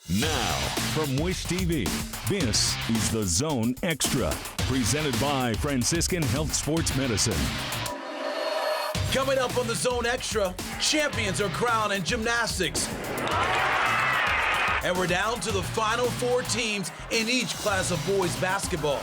Now, from Wish TV, this is The Zone Extra, presented by Franciscan Health Sports Medicine. Coming up on The Zone Extra, champions are crowned in gymnastics. And we're down to the final 4 teams in each class of boys basketball.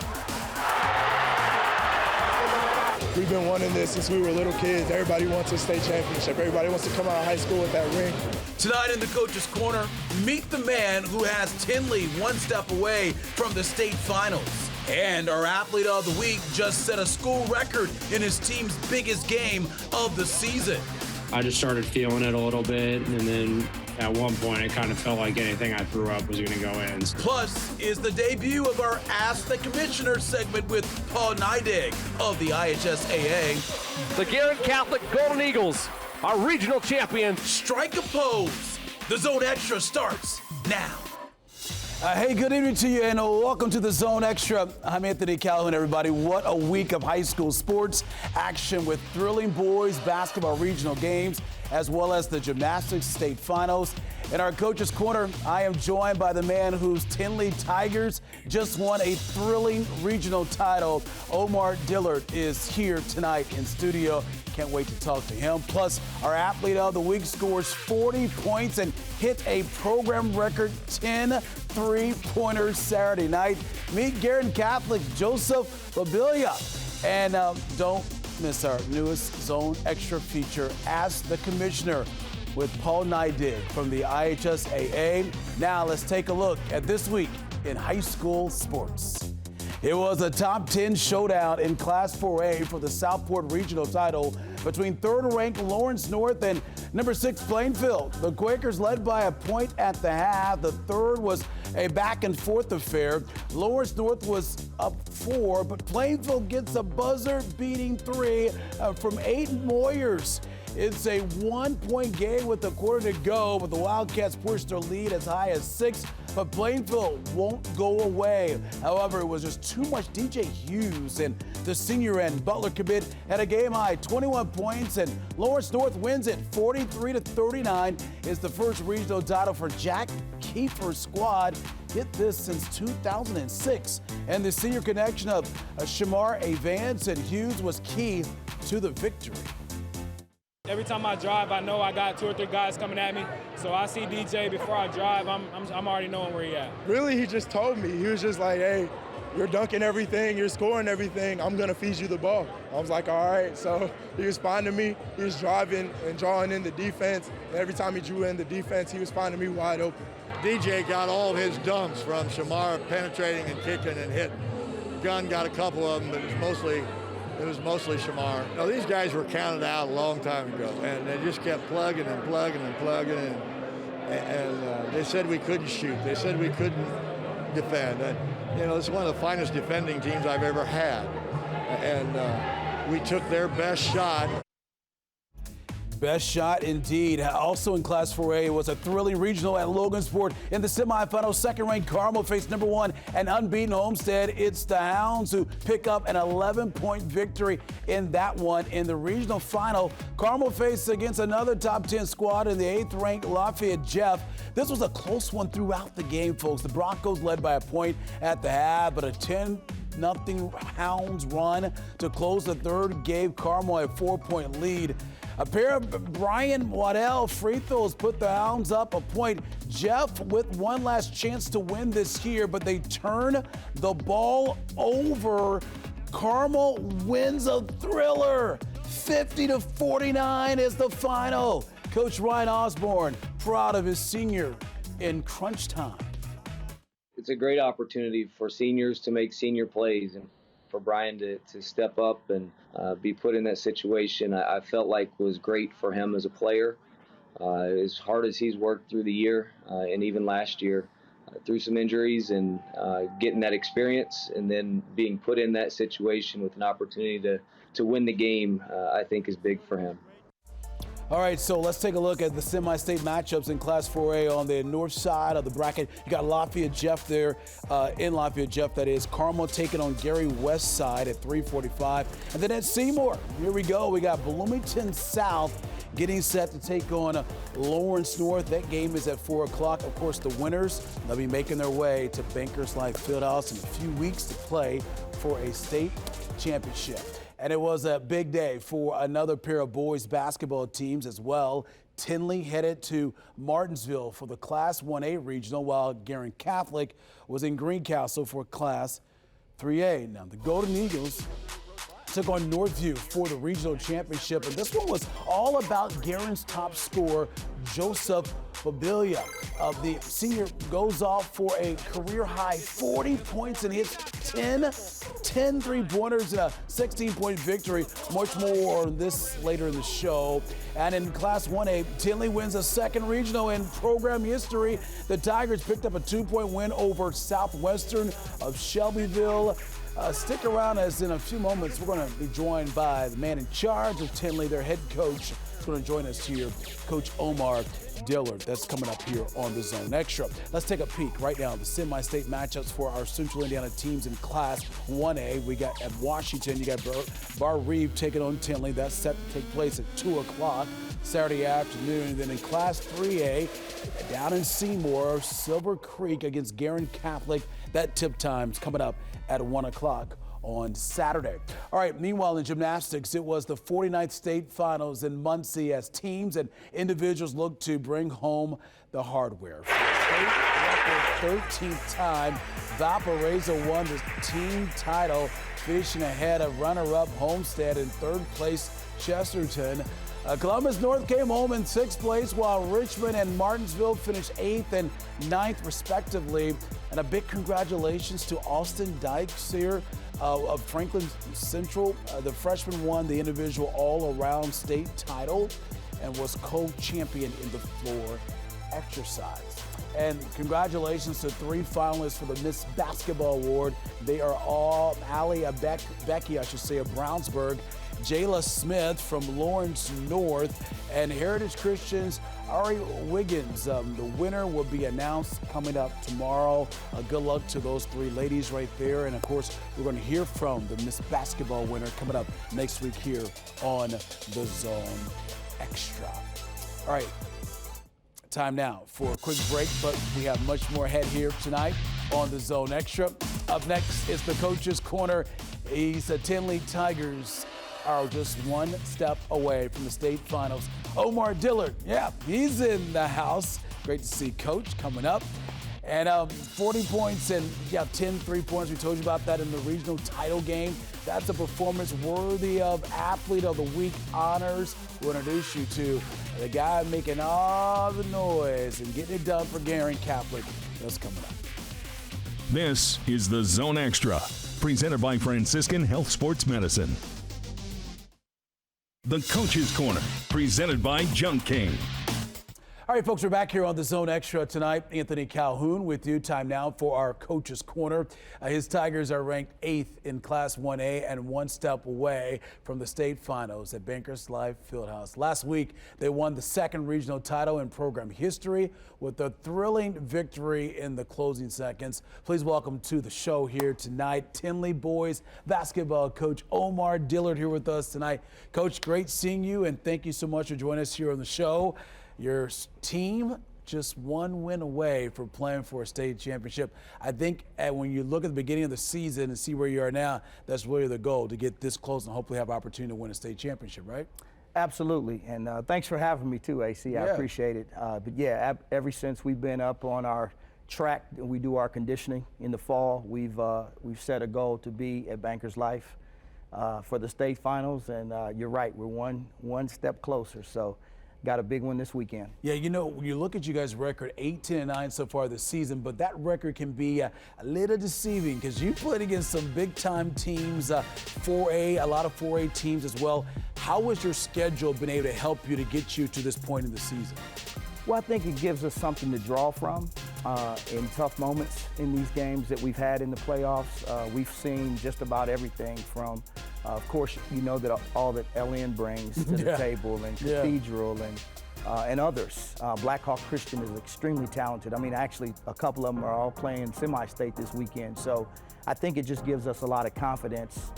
We've been wanting this since we were little kids. Everybody wants a state championship. Everybody wants to come out of high school with that ring. Tonight in the Coach's Corner, meet the man who has Tinley one step away from the state finals. And our athlete of the week just set a school record in his team's biggest game of the season. I just started feeling it a little bit, and then at one point it kind of felt like anything I threw up was going to go in. Plus is the debut of our Ask the Commissioner segment with Paul Neidig of the IHSAA. The Garrett Catholic Golden Eagles, our regional champions. Strike a pose. The Zone Extra starts now. Hey, good evening to you, and welcome to the Zone Extra. I'm Anthony Calhoun, everybody. What a week of high school sports action with thrilling boys basketball regional games, as well as the gymnastics state finals. In our Coach's Corner, I am joined by the man whose Tinley Tigers just won a thrilling regional title. Omar Dillard is here tonight in studio. Can't wait to talk to him. Plus, our athlete of the week scores 40 points and hit a program record 10 three-pointers Saturday night. Meet Garrett Catholic Joseph Lobelia. And don't miss our newest Zone Extra feature, Ask the Commissioner, with Paul Neidig from the IHSAA. Now let's take a look at this week in high school sports. It was a top 10 showdown in Class 4A for the Southport Regional title between third-ranked Lawrence North and number 6 Plainfield. The Quakers led by a point at the half. The third was a back-and-forth affair. Lawrence North was up 4, but Plainfield gets a buzzer-beating 3 from Aiden Moyers. It's a 1-point game with a quarter to go, but the Wildcats pushed their lead as high as 6, but Plainfield won't go away. However, it was just too much DJ Hughes, and the senior end, Butler commit, had a game-high 21 points, and Lawrence North wins it 43-39. It's the first regional title for Jack Kiefer's squad. Hit this since 2006, and the senior connection of Shamar Evans and Hughes was key to the victory. Every time I drive, I know I got 2 or 3 guys coming at me. So I see DJ before I drive. I'm already knowing where he at. Really, he just told me. He was just like, hey, you're dunking everything, you're scoring everything, I'm going to feed you the ball. I was like, all right. So he was finding me. He was driving and drawing in the defense. And every time he drew in the defense, he was finding me wide open. DJ got all of his dunks from Shamar penetrating and kicking and hitting. Gunn got a couple of them, but it was mostly Shamar. No, these guys were counted out a long time ago, and they just kept plugging and plugging and plugging, and they said we couldn't shoot. They said we couldn't defend. And, it's one of the finest defending teams I've ever had, and we took their best shot. Best shot indeed. Also in Class 4A was a thrilling regional at Logansport. In the semifinals, second-ranked Carmel faced number 1 and unbeaten Homestead. It's the Hounds who pick up an 11-point victory in that one. In the regional final, Carmel faced against another top 10 squad in the 8th-ranked Lafayette Jeff. This was a close one throughout the game, folks. The Broncos led by a point at the half, but a 10-0 Hounds run to close the third gave Carmel a 4-point lead. A pair of Brian Waddell free throws put the Hounds up a point. Jeff with one last chance to win this year, but they turn the ball over. Carmel wins a thriller. 50-49 is the final. Coach Ryan Osborne proud of his senior in crunch time. It's a great opportunity for seniors to make senior plays, and for Brian to step up and be put in that situation, I felt like was great for him as a player. As hard as he's worked through the year and even last year through some injuries, and getting that experience and then being put in that situation with an opportunity to win the game, I think is big for him. All right, so let's take a look at the semi-state matchups in Class 4A on the north side of the bracket. You got Lafayette Jeff there, in Lafayette Jeff, that is. Carmel taking on Gary West side at 3:45. And then at Seymour, here we go. We got Bloomington South getting set to take on Lawrence North. That game is at 4 o'clock. Of course, the winners, they'll be making their way to Bankers Life Fieldhouse in a few weeks to play for a state championship. And it was a big day for another pair of boys basketball teams as well. Tinley headed to Martinsville for the Class 1A regional, while Guerin Catholic was in Greencastle for Class 3A. Now, the Golden Eagles took on Northview for the regional championship, and this one was all about Guerin's top scorer, Joseph Babilia. The senior goes off for a career-high 40 points and hits 10 three-pointers in a 16-point victory. Much more on this later in the show. And in Class 1A, Tinley wins a second regional in program history. The Tigers picked up a 2-point win over Southwestern of Shelbyville. Stick around, as in a few moments we're going to be joined by the man in charge of Tinley, their head coach. Is going to join us here, Coach Omar Dillard. That's coming up here on the Zone Extra. Let's take a peek right now at the semi-state matchups for our Central Indiana teams in Class 1A. We got at Washington, you got Bar Reeve taking on Tinley. That's set to take place at 2 o'clock Saturday afternoon. And then in Class 3A, down in Seymour, Silver Creek against Guerin Catholic. That tip time's coming up at 1 o'clock on Saturday. All right, meanwhile in gymnastics, it was the 49th state finals in Muncie as teams and individuals look to bring home the hardware. For the state record 13th time, Valparaiso won the team title, finishing ahead of runner-up Homestead in third place Chesterton. Columbus North came home in 6th place, while Richmond and Martinsville finished 8th and 9th respectively. And a big congratulations to Austin Dykes here of Franklin Central. The freshman won the individual all-around state title and was co-champion in the floor exercise. And congratulations to 3 finalists for the Miss Basketball Award. They are all Allie Becky, I should say, of Brownsburg, Jayla Smith from Lawrence North, and Heritage Christian's Ari Wiggins. The winner will be announced coming up tomorrow. Good luck to those 3 ladies right there. And of course, we're going to hear from the Miss Basketball winner coming up next week here on the Zone Extra. All right, time now for a quick break, but we have much more ahead here tonight on the Zone Extra. Up next is the Coach's Corner. He's the Tinley Tigers are just one step away from the state finals. Omar Dillard, yeah, he's in the house. Great to see Coach coming up. And 40 points and 10 3-pointers. We told you about that in the regional title game. That's a performance worthy of Athlete of the Week honors. We'll introduce you to the guy making all the noise and getting it done for Guerin Catholic. That's coming up. This is the Zone Extra, presented by Franciscan Health Sports Medicine. The Coach's Corner, presented by Junk King. All right, folks, we're back here on the Zone Extra tonight. Anthony Calhoun with you. Time now for our Coach's Corner. His Tigers are ranked 8th in Class 1A and one step away from the state finals at Bankers Life Fieldhouse. Last week, they won the second regional title in program history with a thrilling victory in the closing seconds. Please welcome to the show here tonight, Tinley boys basketball coach Omar Dillard here with us tonight. Coach, great seeing you, and thank you so much for joining us here on the show. Your team just one win away from playing for a state championship. I think when you look at the beginning of the season and see where you are now, that's really the goal, to get this close and hopefully have an opportunity to win a state championship, right? Absolutely, and thanks for having me too, AC. I appreciate it. But yeah, ever since we've been up on our track and we do our conditioning in the fall, we've set a goal to be at Bankers Life for the state finals, and you're right, we're one step closer. So. Got a big one this weekend. Yeah, you know, when you look at you guys' record, 8-10-9 so far this season, but that record can be a little deceiving because you played against some big-time teams, 4A, a lot of 4A teams as well. How has your schedule been able to help you to get you to this point in the season? Well, I think it gives us something to draw from in tough moments in these games that we've had in the playoffs. We've seen just about everything from of course, you know that all that LN brings to the table, and Cathedral and others. Blackhawk Christian is extremely talented. I mean, actually, a couple of them are all playing semi-state this weekend. So I think it just gives us a lot of confidence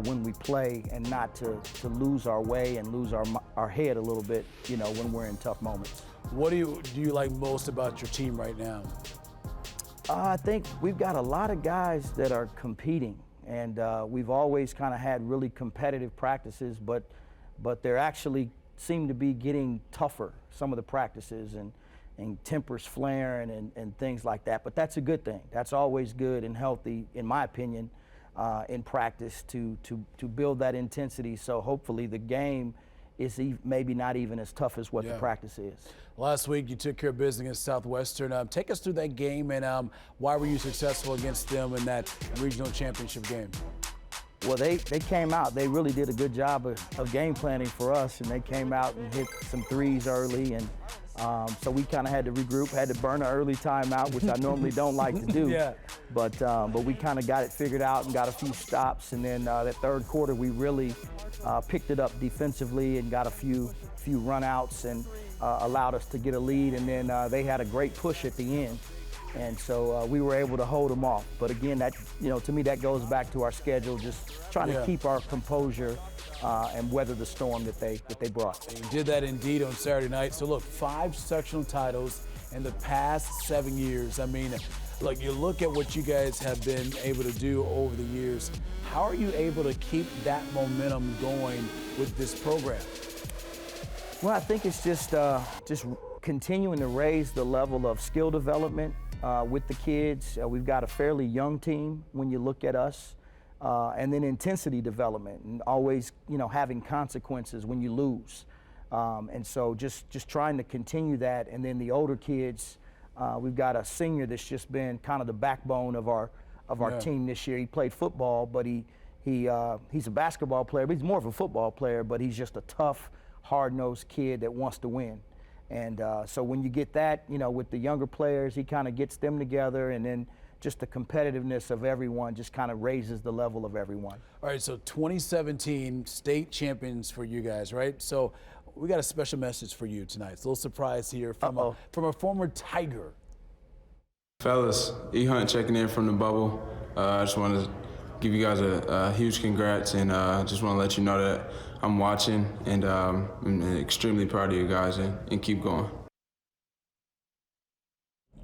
when we play, and not to lose our way and lose our head a little bit, when we're in tough moments. What do you like most about your team right now? I think we've got a lot of guys that are competing, and we've always kind of had really competitive practices, but they're actually seem to be getting tougher, some of the practices, and tempers flaring and things like that. But that's a good thing. That's always good and healthy, in my opinion, in practice to build that intensity. So hopefully the game is maybe not even as tough as what the practice is. Last week you took care of business against Southwestern. Take us through that game, and why were you successful against them in that regional championship game? Well, they came out. They really did a good job of game planning for us, and they came out and hit some threes early, and so we kind of had to regroup, had to burn an early timeout, which I normally don't like to do. Yeah. But we kind of got it figured out and got a few stops, and then that third quarter we really picked it up defensively and got a few run-outs and allowed us to get a lead, and then they had a great push at the end. And so we were able to hold them off. But again, that to me, that goes back to our schedule, just trying to keep our composure and weather the storm that they brought. And you did that indeed on Saturday night. So look, 5 sectional titles in the past 7 years. I mean, look, you look at what you guys have been able to do over the years. How are you able to keep that momentum going with this program? Well, I think it's just continuing to raise the level of skill development with the kids. We've got a fairly young team when you look at us, and then intensity development, and always having consequences when you lose. And so just trying to continue that. And then the older kids, we've got a senior that's just been kind of the backbone of our team this year. He played football, but he's a basketball player, but he's more of a football player, but he's just a tough, hard-nosed kid that wants to win. And so when you get that, with the younger players, he kind of gets them together, and then just the competitiveness of everyone just kind of raises the level of everyone. All right, so 2017 state champions for you guys, right? So we got a special message for you tonight. It's a little surprise here from a former Tiger. Fellas, E-Hunt checking in from the bubble. I just want to give you guys a huge congrats, and just want to let you know that I'm watching, and I'm extremely proud of you guys, and keep going.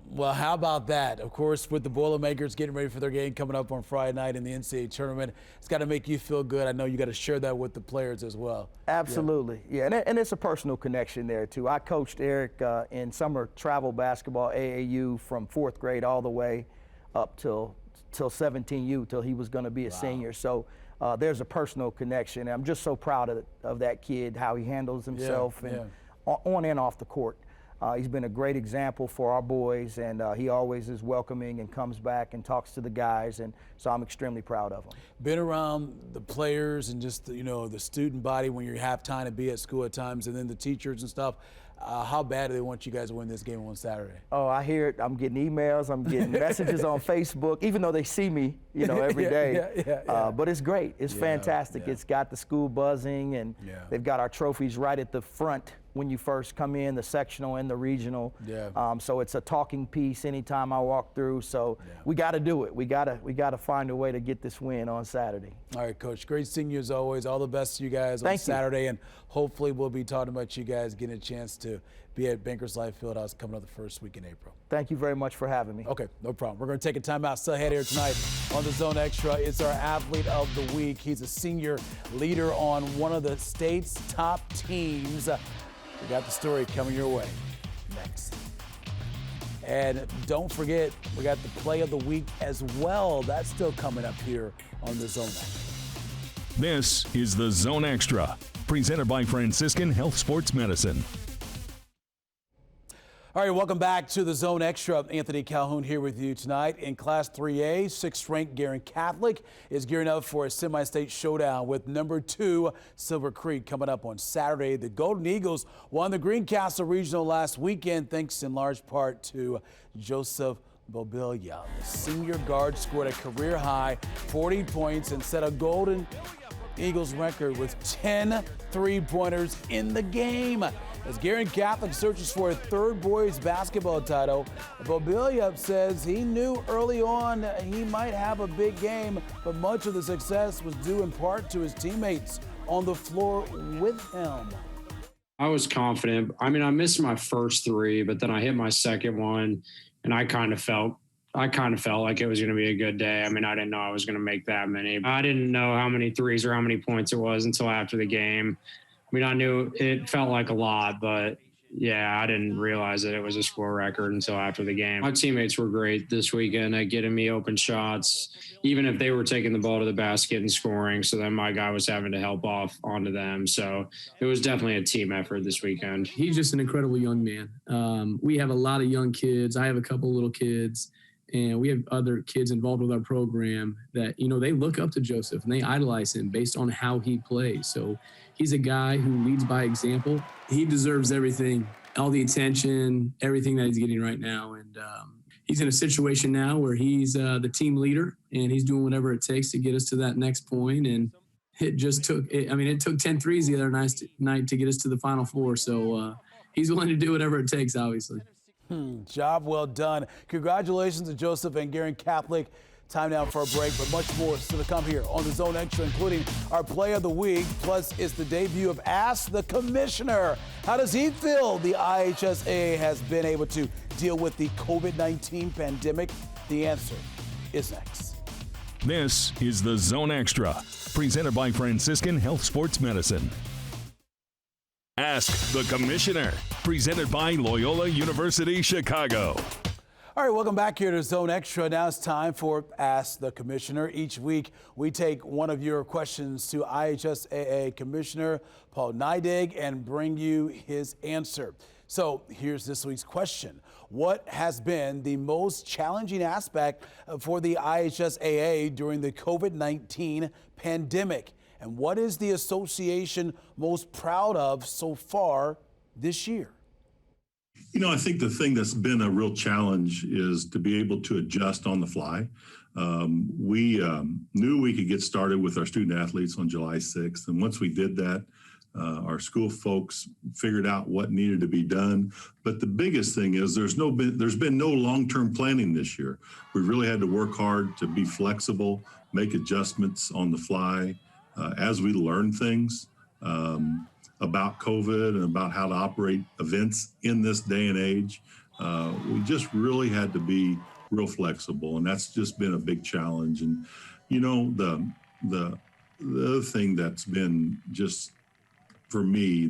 Well, how about that? Of course, with the Boilermakers getting ready for their game coming up on Friday night in the NCAA tournament, it's got to make you feel good. I know you got to share that with the players as well. Absolutely, yeah. And it's a personal connection there, too. I coached Eric in summer travel basketball, AAU, from 4th grade all the way up till 17U, till he was going to be a senior. So there's a personal connection. I'm just so proud of that kid, how he handles himself and on and off the court. He's been a great example for our boys, and he always is welcoming and comes back and talks to the guys, and so I'm extremely proud of him. Been around the players and just the student body when you have time to be at school at times, and then the teachers and stuff. How bad do they want you guys to win this game on Saturday? Oh, I hear it. I'm getting emails. I'm getting messages on Facebook, even though they see me, every day. But it's great. It's fantastic. It's got the school buzzing, and they've got our trophies right at the front when you first come in, the sectional and the regional. So it's a talking piece anytime I walk through. So we got to do it. We got to find a way to get this win on Saturday. All right, Coach. Great seeing you as always. All the best to you guys on Saturday, and hopefully we'll be talking about you guys getting a chance to be at Bankers Life Fieldhouse coming up the first week in April. Thank you very much for having me. Okay, no problem. We're going to take a timeout. Still ahead here tonight on the Zone Extra. It's our athlete of the week. He's a senior leader on one of the state's top teams. We got the story coming your way next. And don't forget, we got the play of the week as well. That's still coming up here on the Zone Extra. This is the Zone Extra, presented by Franciscan Health Sports Medicine. All right, welcome back to the Zone Extra. Anthony Calhoun here with you tonight. In Class 3A, 6th-ranked Guerin Catholic is gearing up for a semi-state showdown with number 2 Silver Creek coming up on Saturday. The Golden Eagles won the Greencastle Regional last weekend thanks in large part to Joseph Bobilia. The senior guard scored a career-high 40 points and set a golden Eagles record with 10 three-pointers in the game. As Guerin Catholic searches for a third boys basketball title, Bobilia says he knew early on he might have a big game, but much of the success was due in part to his teammates on the floor with him. I was confident. I mean, I missed my first three, but then I hit my second one, and I kind of felt like it was going to be a good day. I mean, I didn't know I was going to make that many. I didn't know how many threes or how many points it was until after the game. I mean, I knew it felt like a lot, but yeah, I didn't realize that it was a score record until after the game. My teammates were great this weekend at getting me open shots, even if they were taking the ball to the basket and scoring. So then my guy was having to help off onto them. So it was definitely a team effort this weekend. He's just an incredible young man. We have a lot of young kids. I have a couple little kids. And we have other kids involved with our program that, you know, they look up to Joseph and they idolize him based on how he plays. So he's a guy who leads by example. He deserves everything, all the attention, everything that he's getting right now. And he's in a situation now where he's the team leader and he's doing whatever it takes to get us to that next point. And it took 10 threes the other night to get us to the Final Four. So he's willing to do whatever it takes, obviously. Job well done. Congratulations to Joseph and Guerin Catholic. Time now for a break, but much more still to come here on the Zone Extra, including our Play of the Week. Plus, it's the debut of Ask the Commissioner. How does he feel the IHSAA has been able to deal with the COVID-19 pandemic? The answer is next. This is the Zone Extra, presented by Franciscan Health Sports Medicine. Ask the Commissioner, presented by Loyola University Chicago. All right, welcome back here to Zone Extra. Now it's time for Ask the Commissioner. Each week, we take one of your questions to IHSAA Commissioner Paul Neidig and bring you his answer. So here's this week's question. What has been the most challenging aspect for the IHSAA during the COVID-19 pandemic? And what is the association most proud of so far this year? You know, I think the thing that's been a real challenge is to be able to adjust on the fly. We knew we could get started with our student athletes on July 6th. And once we did that, our school folks figured out what needed to be done. But the biggest thing is there's been no long-term planning this year. We really had to work hard to be flexible, make adjustments on the fly. As we learn things about COVID and about how to operate events in this day and age, we just really had to be real flexible, and that's just been a big challenge. And you know, the other thing that's been just for me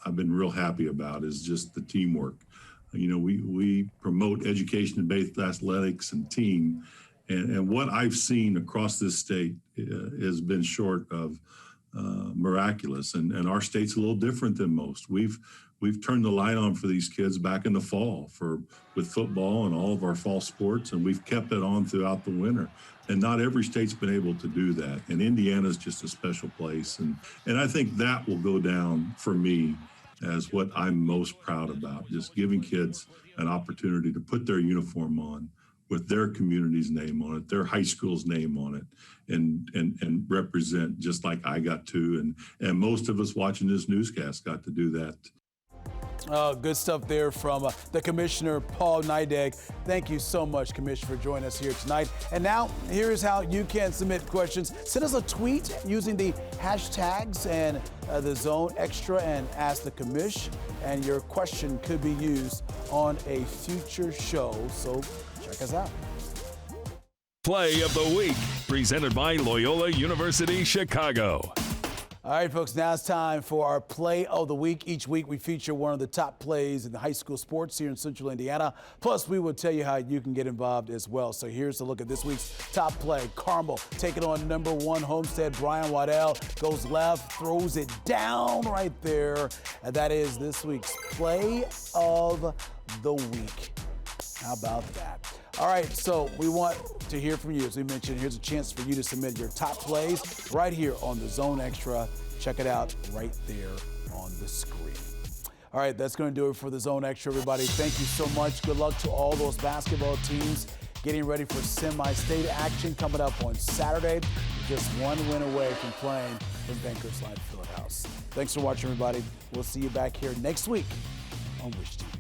I've been real happy about is just the teamwork. You know, we promote education-based athletics and team. And what I've seen across this state has been short of miraculous. And our state's a little different than most. We've turned the light on for these kids back in the fall with football and all of our fall sports, and we've kept it on throughout the winter. And not every state's been able to do that. And Indiana's just a special place. And I think that will go down for me as what I'm most proud about, just giving kids an opportunity to put their uniform on with their community's name on it, their high school's name on it, and represent just like I got to, and most of us watching this newscast got to do that. Good stuff there from the Commissioner, Paul Neidig. Thank you so much, Commissioner, for joining us here tonight. And now, here's how you can submit questions. Send us a tweet using the hashtags and the Zone Extra and Ask the Commish, and your question could be used on a future show, so check us out. Play of the Week, presented by Loyola University Chicago. All right, folks, now it's time for our Play of the Week. Each week we feature one of the top plays in the high school sports here in Central Indiana. Plus, we will tell you how you can get involved as well. So here's a look at this week's top play. Carmel taking on #1 Homestead. Brian Waddell goes left, throws it down right there. And that is this week's Play of the Week. How about that? All right, so we want to hear from you. As we mentioned, here's a chance for you to submit your top plays right here on the Zone Extra. Check it out right there on the screen. All right, that's going to do it for the Zone Extra, everybody. Thank you so much. Good luck to all those basketball teams getting ready for semi-state action coming up on Saturday. just one win away from playing in Bankers Life Fieldhouse. Thanks for watching, everybody. We'll see you back here next week on Wish TV.